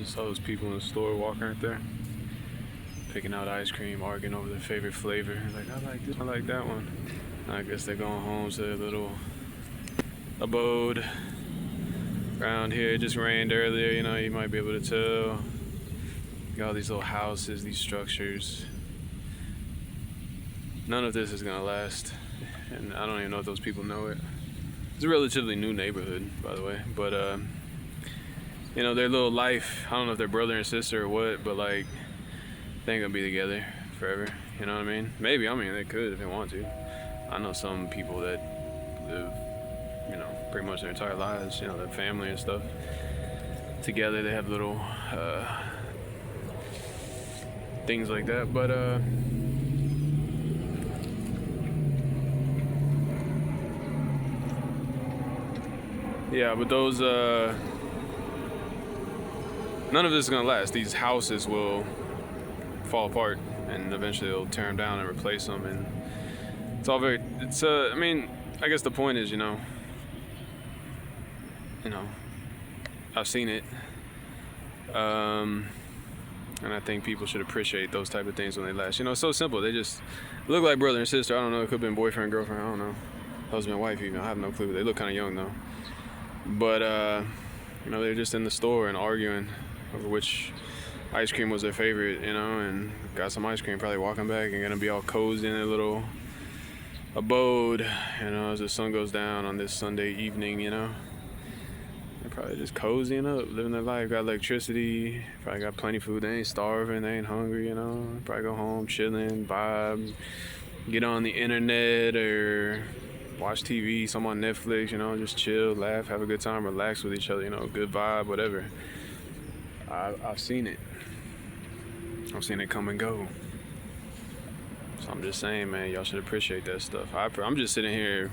just saw those people in the store walking right there, picking out ice cream, arguing over their favorite flavor. Like, I like this, I like that one. I guess they're going home to their little abode around here. It just rained earlier, you know, you might be able to tell. Got all these little houses, these structures. None of this is gonna last, and I don't even know if those people know it. It's a relatively new neighborhood, by the way, but you know, their little life, I don't know if they're brother and sister or what, but like, they ain't gonna be together forever, you know what I mean? Maybe, I mean, they could if they want to. I know some people that live, you know, pretty much their entire lives, you know, their family and stuff together. They have little things like that, but yeah, but those none of this is gonna last. These houses will fall apart, and eventually they'll tear them down and replace them, and it's all very. It's I mean, I guess the point is, you know, I've seen it, and I think people should appreciate those type of things when they last. You know, it's so simple. They just look like brother and sister. I don't know. It could have been boyfriend, girlfriend. I don't know. Husband, wife, even. I have no clue. They look kind of young though. But you know, they're just in the store and arguing over which ice cream was their favorite, you know, and got some ice cream, probably walking back and gonna be all cozy in their little abode, you know, as the sun goes down on this Sunday evening, you know. They're probably just cozying up, living their life, got electricity, probably got plenty of food, they ain't starving, they ain't hungry, you know. Probably go home, chilling, vibe, get on the internet or watch TV, some on Netflix, you know, just chill, laugh, have a good time, relax with each other, you know, good vibe, whatever. I've seen it. I've seen it come and go. So I'm just saying, man, y'all should appreciate that stuff. I'm just sitting here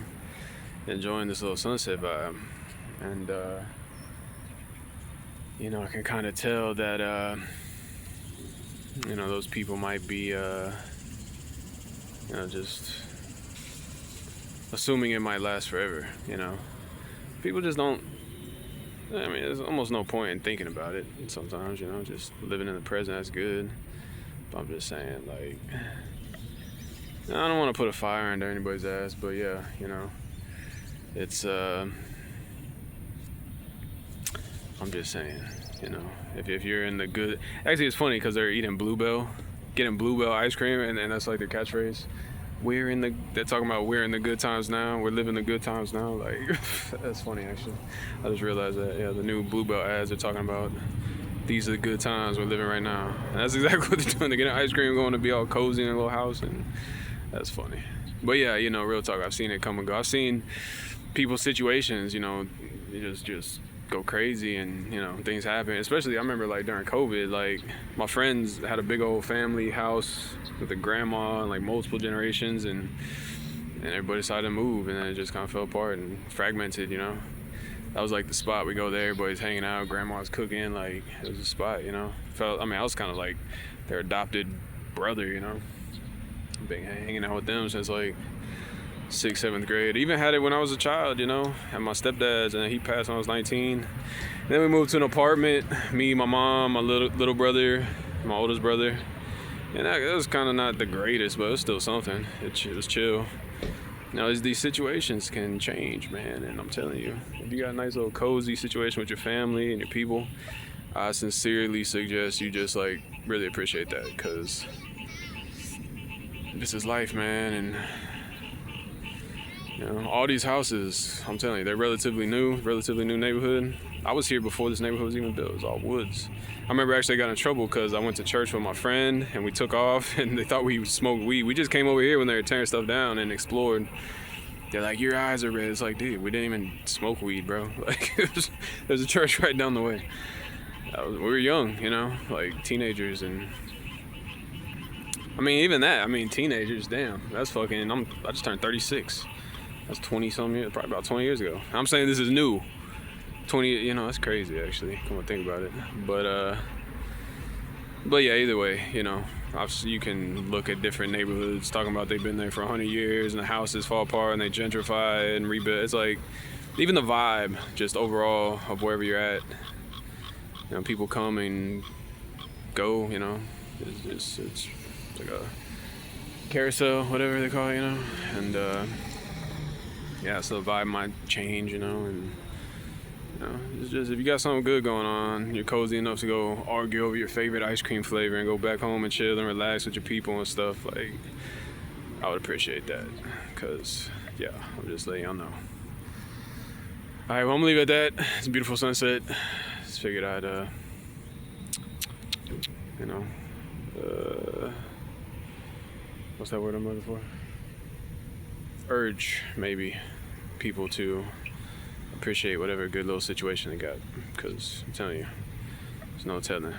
enjoying this little sunset vibe. And, you know, I can kind of tell that, you know, those people might be, you know, just assuming it might last forever, you know. People just don't, I mean, there's almost no point in thinking about it sometimes, you know, just living in the present, that's good. But I'm just saying, like, I don't want to put a fire under anybody's ass, but yeah, you know, it's, I'm just saying, you know, if you're in the good, actually it's funny because they're eating Bluebell, getting Bluebell ice cream, and that's like their catchphrase. They're talking about we're in the good times now, we're living the good times now, like, that's funny actually. I just realized that, yeah, the new Bluebell ads are talking about these are the good times we're living right now. And that's exactly what they're doing. They're getting ice cream, going to be all cozy in a little house, and that's funny. But yeah, you know, real talk, I've seen it come and go. I've seen people's situations, you know, just go crazy, and, you know, things happen. Especially, I remember, like, during COVID, like, my friends had a big old family house with a grandma and, like, multiple generations, and everybody decided to move, and then it just kind of fell apart and fragmented, you know. That was like the spot. We go there, everybody's hanging out, grandma's cooking, like, it was a spot, you know. I mean, I was kind of like their adopted brother, you know. Been hanging out with them since like 6th, 7th grade. Even had it when I was a child, you know. Had my stepdad's, and he passed when I was 19. Then we moved to an apartment, me, my mom, my little brother, my oldest brother. And it was kind of not the greatest, but it was still something. It was chill. You know, these situations can change, man, and I'm telling you, if you got a nice little cozy situation with your family and your people, I sincerely suggest you just, like, really appreciate that, because this is life, man. And, you know, all these houses, I'm telling you, they're relatively new neighborhood. I was here before this neighborhood was even built. It was all woods. I remember actually I got in trouble because I went to church with my friend and we took off and they thought we smoked weed. We just came over here when they were tearing stuff down and explored. They're like, your eyes are red. It's like, dude, we didn't even smoke weed, bro. Like, there's a church right down the way. We were young, you know, like teenagers. And I mean, even that, I mean, teenagers, damn, that's fucking, I just turned 36. That's 20 something years, probably about 20 years ago. I'm saying this is new. 20, you know, that's crazy actually, come on, think about it. But yeah, either way, you know, you can look at different neighborhoods talking about they've been there for 100 years and the houses fall apart and they gentrify and rebuild. It's like, even the vibe, just overall, of wherever you're at, You know, people come and go. You know, it's like a carousel, whatever they call it. You know, and yeah, so the vibe might change. You know, and you know, it's just if you got something good going on, you're cozy enough to go argue over your favorite ice cream flavor and go back home and chill and relax with your people and stuff. Like, I would appreciate that, cause yeah, I'm just letting y'all know. All right, well, I'm gonna leave it at that. It's a beautiful sunset. Just figured I'd, you know, what's that word I'm looking for? Urge, maybe, people to appreciate whatever good little situation they got. Because I'm telling you, there's no telling.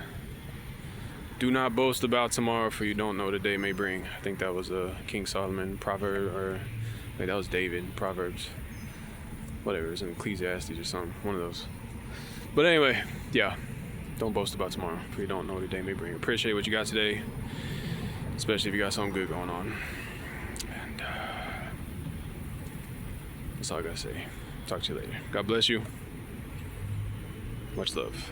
Do not boast about tomorrow, for you don't know what the day may bring. I think that was King Solomon proverb, or wait, that was David, Proverbs. Whatever, it was in Ecclesiastes or something, one of those. But anyway, yeah, don't boast about tomorrow, for you don't know what the day may bring. Appreciate what you got today, especially if you got something good going on. And that's all I gotta say. Talk to you later. God bless you. Much love.